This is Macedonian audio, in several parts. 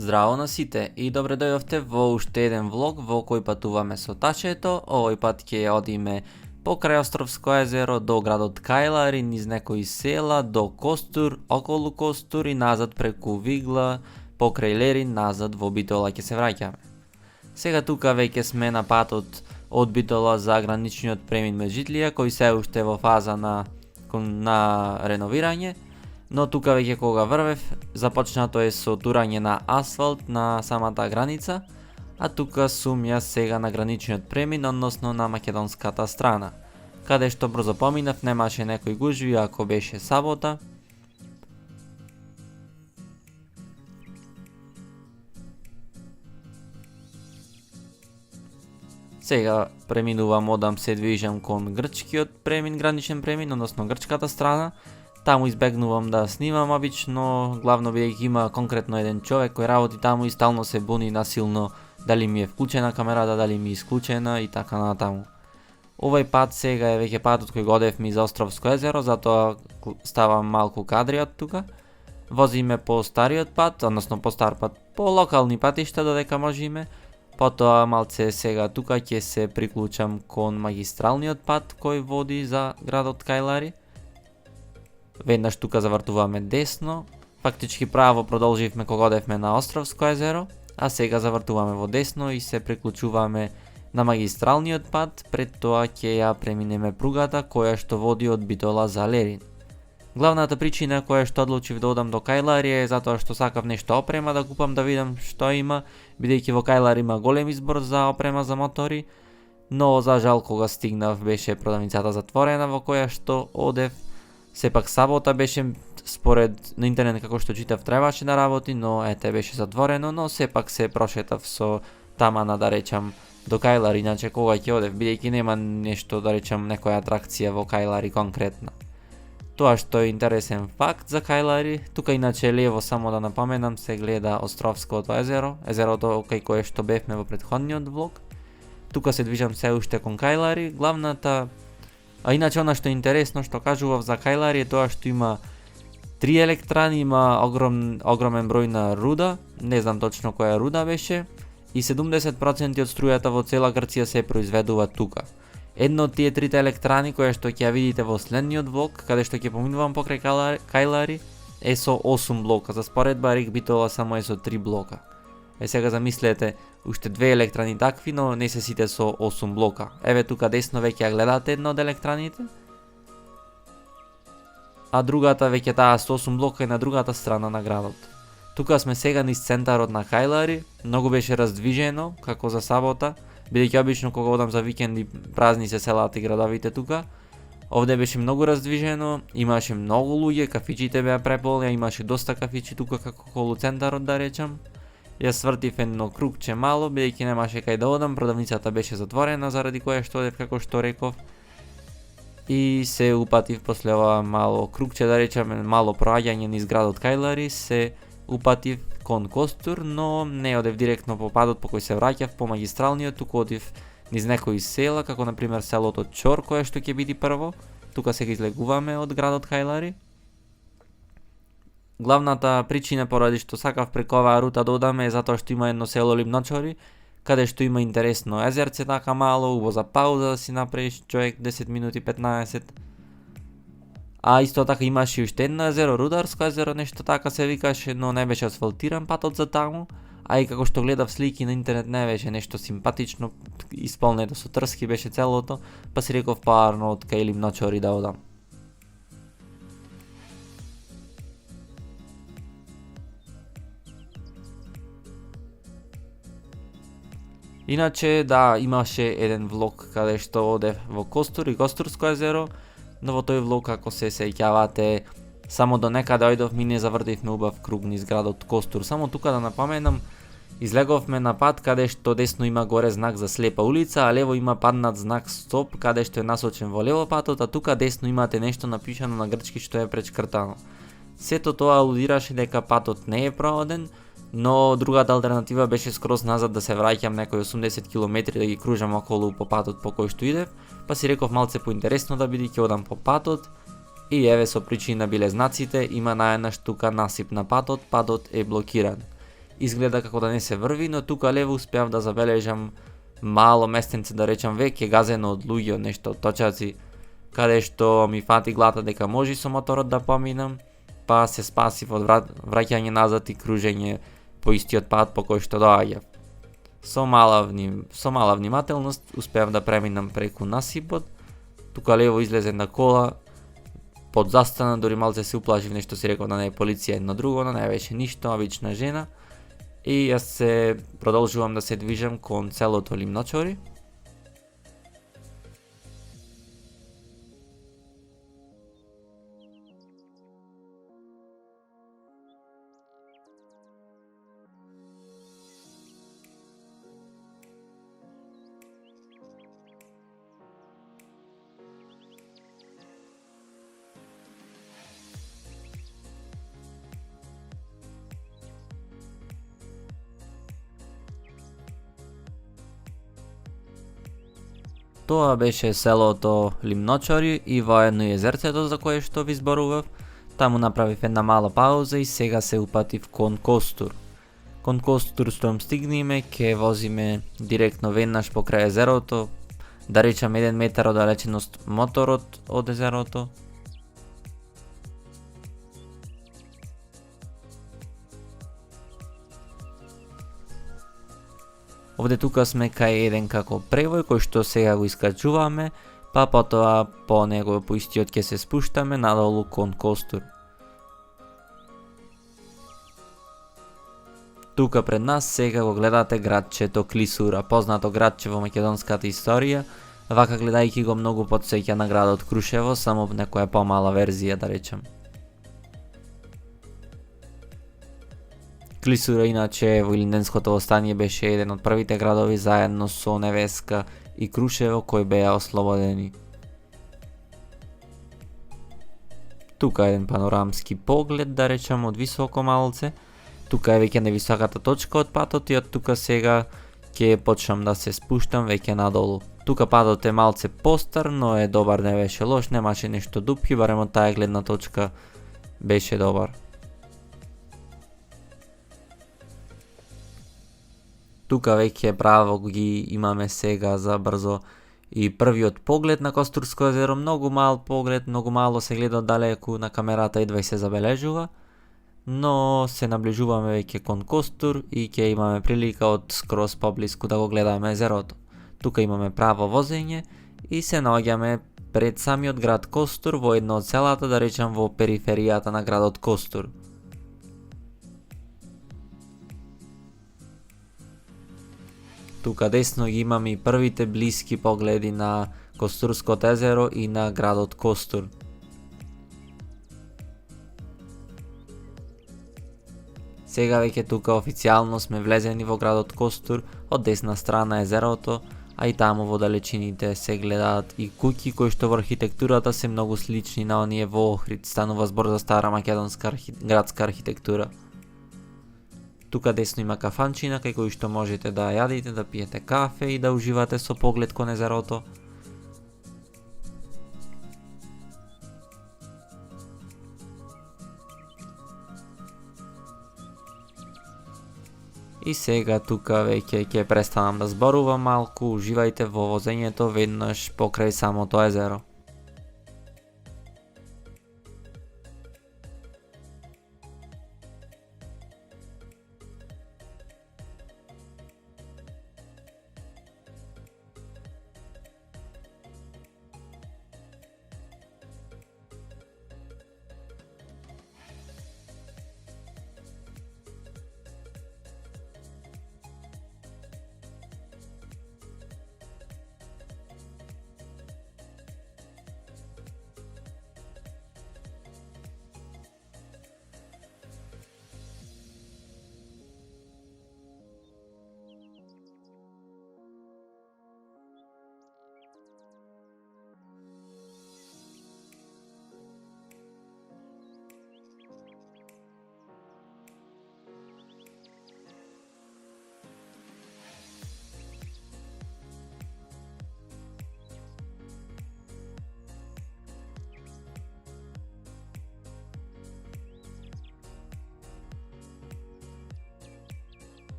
Здраво на сите и добре дојдовте во уште еден влог во кој патуваме со тачето. Овој пат ќе одиме покрај Островско езеро до градот Кајлари, низ некои села, до Костур, околу Костур и назад преку Вигла, покрај Лерин, назад во Битола ќе се враќаме. Сега тука веќе сме на патот од Битола за граничниот премин Меđитлија, кој се уште во фаза на реновирање. Но тука веќе кога врвев, започнато е со турање на асфалт на самата граница, а тука сум јас сега на граничниот премин, односно на македонската страна, каде што брзо поминав, немаше некои гужви ако беше сабота. Сега преминувам, одам се движам кон грчкиот премин, граничен премин, односно грчката страна. Таму избегнувам да снимам обично, главно бидејќи има конкретно еден човек кој работи таму и стално се буни насилно дали ми е вклучена камерата, дали ми е исклучена и така натаму. Овој пат сега е веќе патот кој годев ми за Островско езеро, затоа ставам малку кадри од тука. Возиме по стариот пат, односно по стар пат, по локални патишта додека можеме. Потоа малце сега тука ќе се приклучам кон магистралниот пат кој води за градот Кајлари. Веднаш тука завртуваме десно, фактички право продолживме кога одевме на Островско езеро, а сега завртуваме во десно и се приклучуваме на магистралниот пат, пред тоа ќе ја преминеме пругата која што води од Битола за Лерин. Главната причина која што одлучив да одам до Кајлари е затоа што сакав нешто опрема да купам, да видам што има, бидејќи во Кајлари има голем избор за опрема за мотори, но за жал кога стигнав беше продавницата затворена во која што одев. Сепак сабота беше, според на интернет како што читав требаше да работи, но ете беше затворено, но сепак се прошетав со тамана да речам до Кајлари, иначе кога ќе одев, бидејќи нема нешто да речам некоја атракција во Кајлари конкретна. Тоа што е интересен факт за Кајлари, тука иначе лево само да напоменам се гледа Островското езеро, езерото кај кое што бевме во претходниот влог. Тука се движам се уште кон Кајлари, главната. А иначе она што е интересно што кажував за Кајлари е тоа што има 3 електрани, има огромен број на руда, не знам точно која руда беше, и 70% од струјата во цела Грција се произведува тука. Едно од тие трите електрани која што ќе ја видите во следниот влог, каде што ќе поминувам покрај Кајлари, е со 8 блока. За споредба Рик Битола само е со 3 блока. Сега замислете, уште 2 електрани такви, но не се сите со 8 блока. Еве тука десно веќе ја гледате една од електраните, а другата веќе таа со 8 блока е на другата страна на градот. Тука сме сега низ центарот на Кајлари, многу беше раздвижено, како за сабота, бидејќи обично кога одам за викенди празни се селата и градовите тука. Овде беше многу раздвижено, имаше многу луѓе, кафичите беа преполни, имаше доста кафичи тука како околу центарот да речам. Јас свртив едно кругче мало, бидејќи немаше кај да одам, продавницата беше затворена заради која што одев како што реков. И се упатив после ова мало кругче, да речеме, мало проаѓање низ градот Кајлари, се упатив кон Костур, но не одев директно по патот по кој се враќав по магистралниот, туку одив низ некои села, како например селото Чор, кое што ќе биде прво. Тука сега излегуваме од градот Кајлари. Главната причина поради што сакав преку оваа рута да одаме е затоа што има едно село Ливночори, каде што има интересно езерце така мало, убаво за пауза да си направиш човек 10 минути 15. А исто така имаше уште едно езеро, Рударско езеро, нешто така се викаше, но не беше асфалтиран патот за таму, а и како што гледав слики на интернет не беше нешто симпатично, исполнето со трски беше целото, па си реков парно од кај Ливночори да одам. Иначе, да, имаше еден влог каде што одев во Костур и Костурско езеро, но во тој влог, ако се сеќавате, само до некаде ојдов, ми не завртивме убав круг низ градот Костур. Само тука да напоменам, излеговме на пат каде што десно има горе знак за слепа улица, а лево има паднат знак стоп каде што е насочен во лево патот, а тука десно имате нешто напишано на грчки што е пречкртано. Сето тоа алудираше дека патот не е проводен, но другата алтернатива беше скроз назад да се враќам некои 80 км да ги кружам околу по патот по кој што идев, па си реков малце поинтересно да биде, ќе одам по патот и еве со причина биле знаците, има наеднаш тука насип на патот е блокиран. изгледа како да не се врви, но тука лево успеав да забележам мало местенце, да речам веќе газено од луѓе, од нешто точаци, каде што ми фати глата дека може со моторот да поминам, па се спасив од враќање назад и кружење по истиот пат по кој што доаѓав. Со мала внимателност успеав да преминам преку насипот, тука лево излезе на кола, под застана, дури малце се уплашив, нешто си реков да не е полиција едно друго, но не беше ништо, обична жена. И јас се продолжувам да се движам кон селото Limnochori. Тоа беше селото Limnochori и воедно езерцето за кое што ви зборував. Таму направив една мала пауза и сега се упатив кон Костур. Кон Костур штом стигнеме, ќе возиме директно веднаш покрај езерото, да речам 1 метар оддалеченост моторот од езерото. Овде тука сме кај еден како превој кој што сега го искачуваме, па потоа по него по истиот ќе се спуштаме надолу кон Костур. Тука пред нас сега го гледате градчето Клисура, познато градче во македонската историја. Вака гледајќи го многу потсеќа на градот Крушево, само некоја помала верзија да речем. Клисура иначе во Илинденското востание беше еден од првите градови заедно со Невеска и Крушево кои беа ослободени. Тука еден панорамски поглед, да речем, од високо малце. Тука е веќе невисоката точка од патот и од тука сега ќе почнам да се спуштам веќе надолу. Тука патот е малце постар, но е добар, не беше лош, немаше нешто дупки, барем од таа гледна точка беше добар. Тука веќе право ги имаме сега за брзо и првиот поглед на Костурско езеро, многу мал поглед, многу мало се гледа далеку на камерата, едва и се забележува, но се наближуваме веќе кон Костур и ќе имаме прилика од скроз поблиску да го гледаме езерото. Тука имаме право возење и се наоѓаме пред самиот град Костур во едно од селата, да речам во периферијата на градот Костур. Тука десно ги имаме и првите блиски погледи на Костурското езеро и на градот Костур. Сега веќе тука официјално сме влезени во градот Костур, од десна страна езерото, а и таму во далечините се гледаат и куќи кои што во архитектурата се многу слични на оние во Охрид, станува збор за стара македонска градска архитектура. Тука десно има кафанчина кај кој што можете да јадите, да пиете кафе и да уживате со поглед кон езерото. И сега тука веќе ќе престанам да зборувам малку, уживајте во возењето веднаш покрај самото езеро.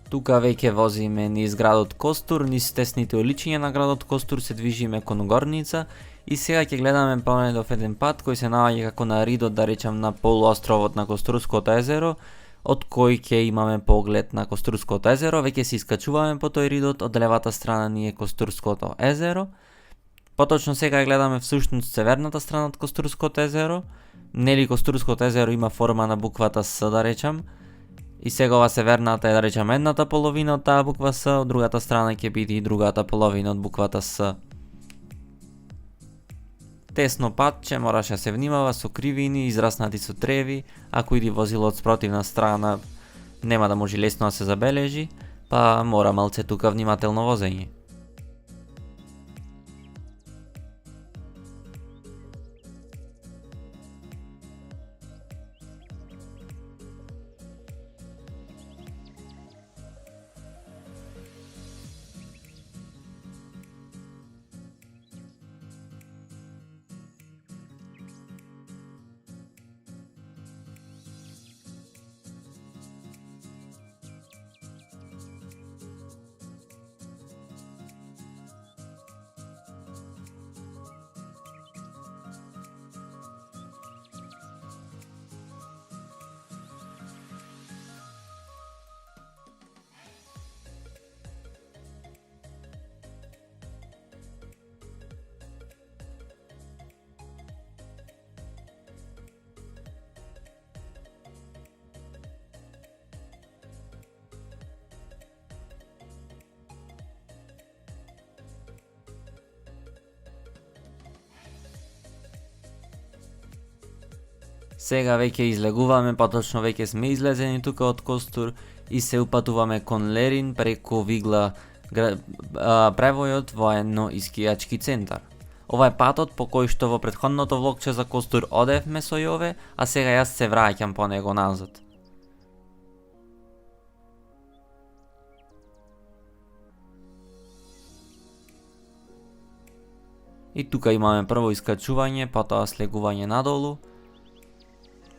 Тука веќе возиме низ градот Костур, низ тесните уличиња на градот Костур се движиме кон Горница и сега ќе гледаме Планетов еден пат кој се наоѓа како на ридот, да речам, на полуостровот на Костурското езеро, од кој ќе имаме поглед на Костурското езеро. Веќе се искачуваме по тој ридот, од левата страна ни е Костурското езеро. Поточно сега гледаме всушност северната страна од Костурското езеро. Нели Костурското езеро има форма на буквата С, да речам. И сега ова северната е, да речам, едната половина од таа буква С, од другата страна ќе биде и другата половина од буквата С. Тесно патче, мораше да се внимава со кривини, израснати со треви, ако иди возило од спротивна страна, нема да може лесно да се забележи, па мора малце тука внимателно возење. Сега веќе излегуваме, поточно веќе сме излезени тука од Костур и се упатуваме кон Лерин преку Вигла превојот военно-искијачки центар. Ова е патот по кој што во претходното влогче за Костур одевме со Јове, а сега јас се враќам по него назад. И тука имаме прво искачување, потоа слегување надолу.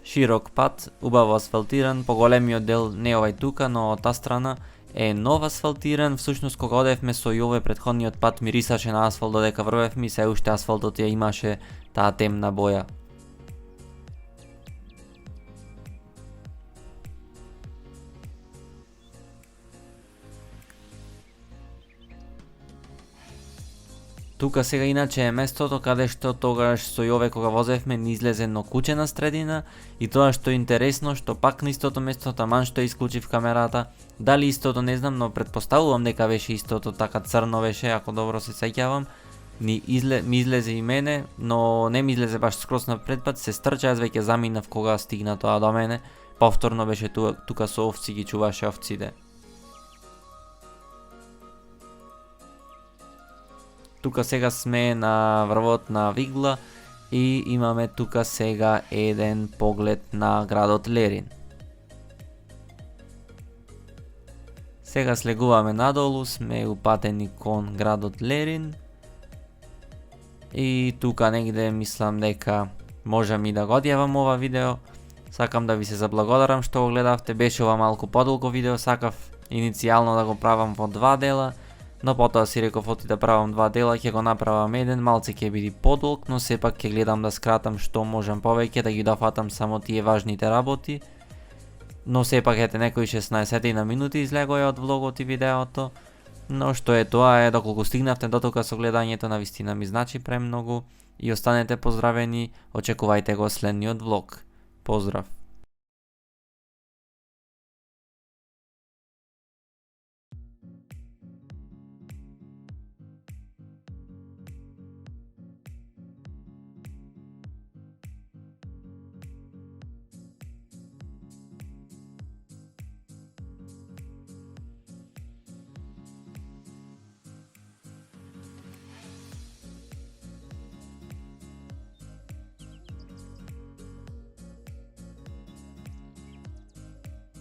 Широк пат, убаво асфалтиран, поголемиот дел не овај тука, но од таа страна е нов асфалтиран. Всушност кога одевме со Јове претходниот пат мирисаше на асфалт додека врвевме и се уште асфалтот ја имаше таа темна боја. Тука сега иначе е местото каде што тогаш со Јове кога возевме ни излезе едно куќе на средина и тоа што е интересно што пак на истото место, таман што исклучив камерата, дали истото не знам, но претпоставувам дека беше истото, така црно беше, ако добро се сеќавам. Ми излезе и мене, но не ми излезе баш скрос на предпат, се стрча, јас веќе заминав кога стигна тоа до мене. Повторно беше тука со овци, ги чуваше овците. Тука сега сме на врвот на Вигла и имаме тука сега еден поглед на градот Лерин. Сега слегуваме надолу, сме упатени кон градот Лерин. И тука негде мислам дека можам и да го одјавам ова видео. Сакам да ви се заблагодарам што го гледавте, беше ова малку подолго видео, сакав иницијално да го правам во 2 дела. Но потоа си реков оти да правам 2 дела, ќе го направам еден, малце ќе биде подолг, но сепак ќе гледам да скратам што можам повеќе, да ги дофатам само тие важните работи. Но сепак ете некои 16 на минути излегоја од влогот и видеото. Но што е тоа е, доколку стигнавте до тука со гледањето, навистина ми значи премногу и останете поздравени, очекувајте го следниот влог. Поздрав!